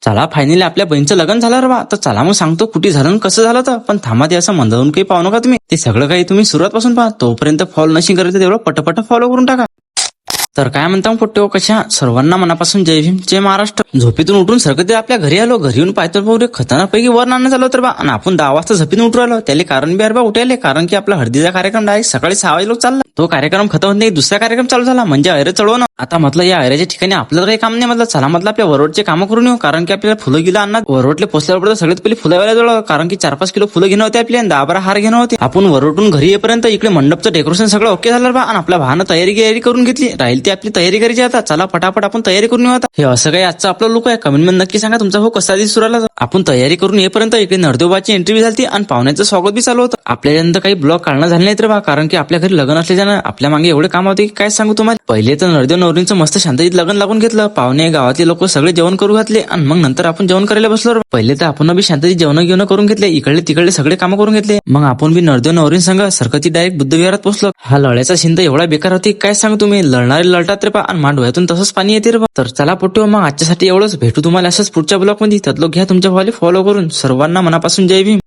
चला फायनली आपल्या बहिणीचं लग्न झालं रे बा. तर चला मग सांगतो कुठे झालं आणि कसं झालं. तर पण थांबा ते असं मंदावून काही पाहू नका तुम्ही. ते सगळं काही तुम्ही सुरुवातपासून पहा. तोपर्यंत फॉलो नशी करायचं तेवढं पटपट फॉलो करून टाका. तर काय म्हणता पोट्टे कशा सर्वांना मनापासून जय भीम जय महाराष्ट्र. झोपेतून उठून सरकत आपल्या घरी आलो. घरी येऊन पाहतो भाऊ रे खतरनाकपैकी वर आणणं झालं तर बा. आणि आपण 10 वाजता झोपेतून उठू आलो. त्याला कारण बी अरे बा उठायले. कारण की आपला हळदीचा कार्यक्रम डायरेक्ट सकाळी 6 वाजे लोक चालला. तो कार्यक्रम खतम होत नाही दुसरा कार्यक्रम चालू झाला म्हणजे ऐरे चढवणं. आता म्हटलं या ऐऱ्याच्या ठिकाणी आपल्याला काही काम नाही. म्हटलं चला म्हटलं आपल्या वरवटचे कामं करून येऊ. कारण की आपल्याला फुलं गेला आणणार. वरवटले पोचल्यावर सगळ्यात पहिले फुलावायला जवळ. कारण की 4-5 किलो फुलं घेणं होते आपल्याला. 10-12 हार घेणं होते. आपण वरवटून घरी येईपर्यंत इकडे मंडपचं डेकोरेशन सगळं ओके झालं बा. आणि आपल्या भावानं तयारी करून घेतली. राहील ती आपली तयारी करायची आता. चला फटाफट आपण तयारी करून येऊ आता. हे असं काही आजचं आपलं लुक आहे. कमेंट मध्ये नक्की सांगा तुमचा भाऊ कसा दिसू राहिला. आपण तयारी करून येईपर्यंत इकडे नरदेवबाची एंट्री झाली आणि पाहुण्याचं स्वागत बी चालू होतं. आपल्यानंतर काही ब्लॉग काढणं झाले नाहीत रे बा. कारण की आपल्या घरी लग्न असल्यानं आपल्या मागे एवढे काम होते की काय सांगू तुम्हाला. पहिले तर नरदेव नवरींचं मस्त शांततेत लग्न लागून घेतलं. पाहुणे गावातले लोक सगळे जेवण करू घातले आणि मग नंतर आपण जेवण करायला बसलो. पहिले तर आपण बी शांततेत जेवण करून घेतले. इकडले तिकडले सगळे कामं करून घेतले. मग आपण बी नरदेव नवरींसंग सरकती डायरेक्ट बुद्धविहारात पोहोचलो. हा लढ्याचा शिंद एवढा बेकार होती काय सांगू तुम्ही. लढणारे लढतात रे पा आणि डोळ्यातून तसंच पाणी येते रे बा. तर चला पोट्यो मग आजच्यासाठी एवढंच. भेटू तुम्हाला असंच पुढच्या ब्लॉग मध्ये. त्यातलं घ्या तुमच्या भावाला फॉलो करून. सर्वांना मनापासून जय भीम.